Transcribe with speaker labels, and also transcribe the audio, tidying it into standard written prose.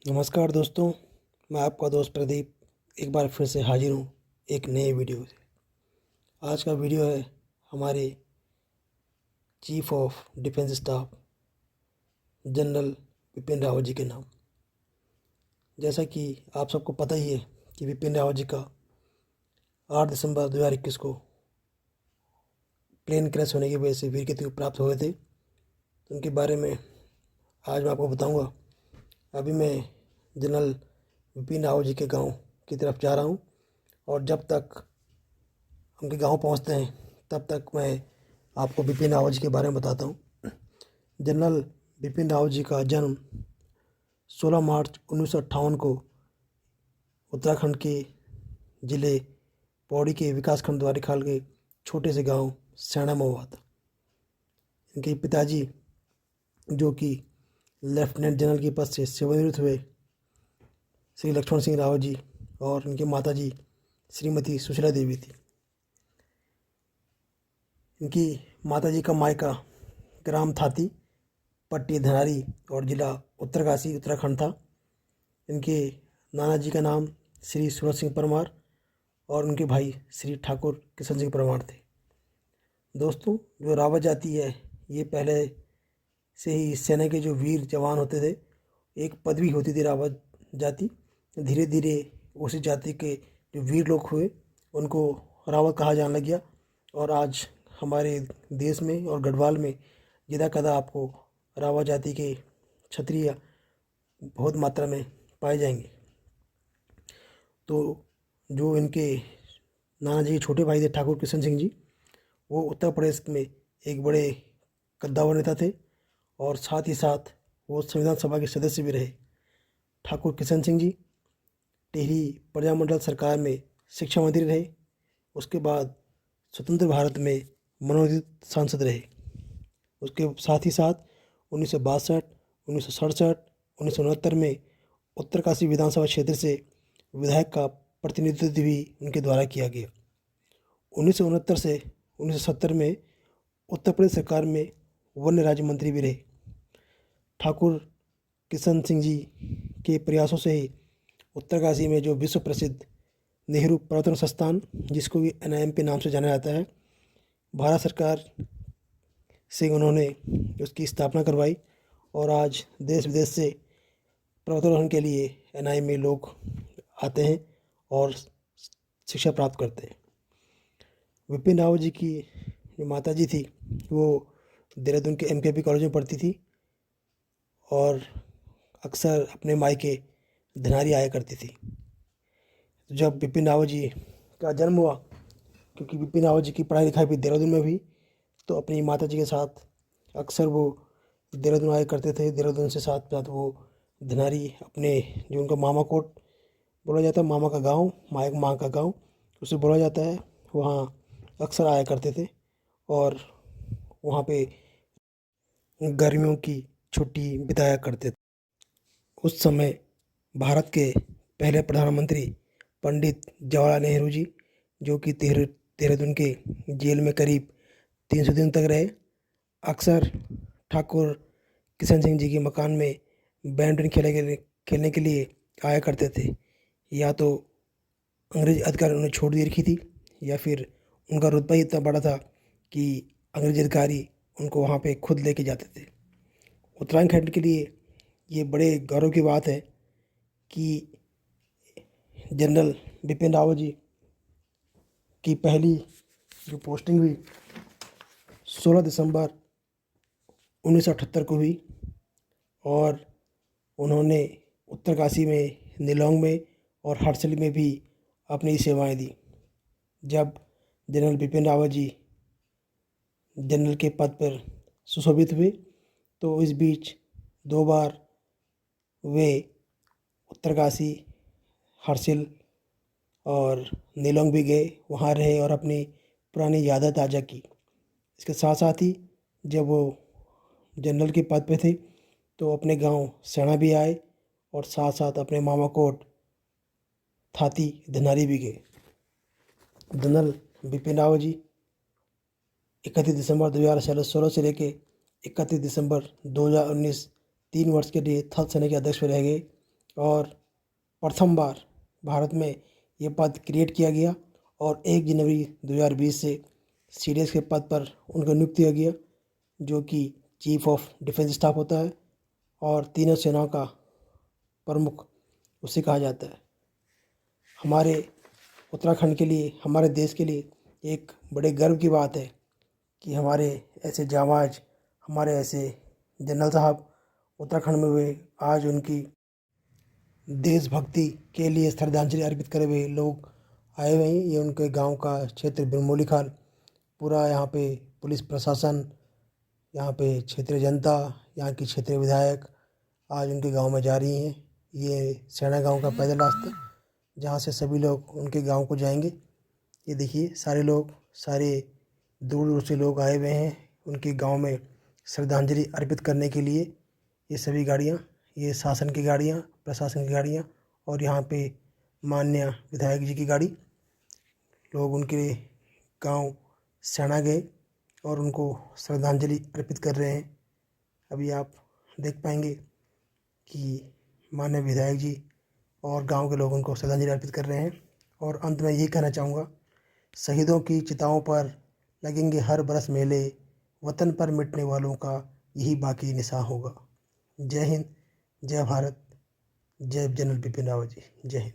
Speaker 1: नमस्कार दोस्तों, मैं आपका दोस्त प्रदीप एक बार फिर से हाजिर हूँ एक नए वीडियो से। आज का वीडियो है हमारे chief of defence staff general Bipin Rawat ji के नाम। जैसा कि आप सबको पता ही है कि बिपिन रावत जी का 8 दिसंबर 2021 को प्लेन क्रैश होने की वजह से वीरगति प्राप्त हुए थे। तो उनके बारे में आज मैं आपको बताऊंगा। अभी मैं जनरल बिपिन रावत जी के गांव की तरफ जा रहा हूं और जब तक उनके गांव पहुंचते हैं तब तक मैं आपको बिपिन रावत जी के बारे में बताता हूं। जनरल बिपिन रावत जी का जन्म 16 मार्च 1958 को उत्तराखंड के ज़िले पौड़ी के विकासखंड द्वारिखाल के छोटे से गांव सैणा में हुआ था। इनके पिताजी जो कि लेफ्टिनेंट जनरल के पद से सेवानिवृत्त हुए श्री लक्ष्मण सिंह रावत जी और इनके माताजी श्रीमती सुशीला देवी थी। इनकी माताजी का मायका ग्राम थाती, पट्टी धनारी और ज़िला उत्तरकाशी उत्तराखंड था। इनके नाना जी का नाम श्री सूरज सिंह परमार और उनके भाई श्री ठाकुर किशन सिंह परमार थे। दोस्तों, जो रावत जाति है ये पहले से ही सेना के जो वीर जवान होते थे, एक पदवी होती थी रावत जाति। धीरे धीरे उसी जाति के जो वीर लोग हुए उनको रावत कहा जाने लग गया और आज हमारे देश में और गढ़वाल में जिदा कदा आपको रावत जाति के क्षत्रिय बहुत मात्रा में पाए जाएंगे। तो जो इनके नाना जी के छोटे भाई थे ठाकुर किशन सिंह जी, वो उत्तर प्रदेश में एक बड़े कद्दावर नेता थे और साथ ही साथ वो संविधान सभा के सदस्य भी रहे। ठाकुर किशन सिंह जी टिहरी प्रजामंडल सरकार में शिक्षा मंत्री रहे। उसके बाद स्वतंत्र भारत में मनोनीत सांसद रहे। उसके साथ ही साथ 1962, 1967, 1969 में उत्तरकाशी विधानसभा क्षेत्र से विधायक का प्रतिनिधित्व भी उनके द्वारा किया गया। 1969 से 1970 में उत्तर प्रदेश सरकार में वन राज्य मंत्री भी रहे। ठाकुर किशन सिंह जी के प्रयासों से ही उत्तरकाशी में जो विश्व प्रसिद्ध नेहरू पर्वतन संस्थान, जिसको भी NIM के नाम से जाना जाता है, भारत सरकार से उन्होंने उसकी स्थापना करवाई और आज देश विदेश से पर्वतारोहण के लिए NIM में लोग आते हैं और शिक्षा प्राप्त करते हैं। बिपिन रावत जी की जो माता जी थी वो देहरादून के MKP कॉलेज में पढ़ती थी और अक्सर अपने मायके धनारी आया करती थी। जब बिपिन रावत जी का जन्म हुआ, क्योंकि बिपिन रावत जी की पढ़ाई लिखाई भी देहरादून में हुई, तो अपनी माता जी के साथ अक्सर वो देहरादून आया करते थे। देहरादून से साथ साथ वो धनारी अपने जो उनका मामा कोट बोला जाता है, मामा का गांव, माँ का गांव उसे बोला जाता है, वहाँ अक्सर आया करते थे और वहाँ पे गर्मियों की छुट्टी बिताया करते थे। उस समय भारत के पहले प्रधानमंत्री पंडित जवाहरलाल नेहरू जी, जो कि देहरादून के जेल में करीब 300 दिन तक रहे, अक्सर ठाकुर किशन सिंह जी के मकान में बैडमिंटन खेलने के लिए आया करते थे। या तो अंग्रेज अधिकारी उन्हें छोड़ दी रखी थी या फिर उनका रुतबा ही इतना बड़ा था कि अंग्रेज अधिकारी उनको वहाँ पे खुद लेके जाते थे। उत्तराखंड के लिए ये बड़े गौरव की बात है कि जनरल बिपिन रावत जी की पहली जो पोस्टिंग हुई 16 दिसंबर 1978 को हुई और उन्होंने उत्तरकाशी में, निलोंग में और हरसिल में भी अपनी सेवाएं दी। जब जनरल बिपिन रावत जी जनरल के पद पर सुशोभित हुए तो इस बीच 2 बार वे उत्तरकाशी, हरसिल और निलोंग भी गए, वहाँ रहे और अपनी पुरानी यादें ताज़ा की। इसके साथ साथ ही जब वो जनरल के पद पे थे तो अपने गांव सैणा भी आए और साथ साथ अपने मामा कोट थाती धनारी भी गए। जनरल बिपिन रावत जी 31 दिसंबर 2016 से लेके 31 दिसंबर 2019 3 वर्ष के लिए थल सेना के अध्यक्ष रह गए और प्रथम बार भारत में ये पद क्रिएट किया गया और 1 जनवरी 2020 से सीडीएस के पद पर उनका नियुक्त किया गया, जो कि चीफ ऑफ डिफेंस स्टाफ होता है और तीनों सेनाओं का प्रमुख उसे कहा जाता है। हमारे उत्तराखंड के लिए, हमारे देश के लिए एक बड़े गर्व की बात है कि हमारे ऐसे जांबाज, हमारे ऐसे जनरल साहब उत्तराखंड में हुए, आज उनकी देशभक्ति के लिए श्रद्धांजलि अर्पित करे हुए लोग आए हुए हैं। ये उनके गांव का क्षेत्र बिरमोली खाल, पूरा यहाँ पे पुलिस प्रशासन, यहाँ पे क्षेत्रीय जनता, यहाँ की क्षेत्रीय विधायक आज उनके गांव में जा रही हैं। ये सैना गांव का पैदल रास्ता जहाँ से सभी लोग उनके गांव को जाएंगे। ये देखिए सारे लोग, सारे दूर दूर से लोग आए हुए हैं उनके गांव में श्रद्धांजलि अर्पित करने के लिए। ये सभी गाड़ियाँ, ये शासन की गाड़ियाँ, प्रशासन की गाड़ियाँ और यहाँ पे माननीय विधायक जी की गाड़ी, लोग उनके गांव सैना गए और उनको श्रद्धांजलि अर्पित कर रहे हैं। अभी आप देख पाएंगे कि माननीय विधायक जी और गांव के लोग उनको श्रद्धांजलि अर्पित कर रहे हैं। और अंत में यही कहना चाहूँगा, शहीदों की चिताओं पर लगेंगे हर बरस मेले, वतन पर मिटने वालों का यही बाकी निशान होगा। जय हिंद, जय भारत, जय जनरल बिपिन रावत जी। जय हिंद।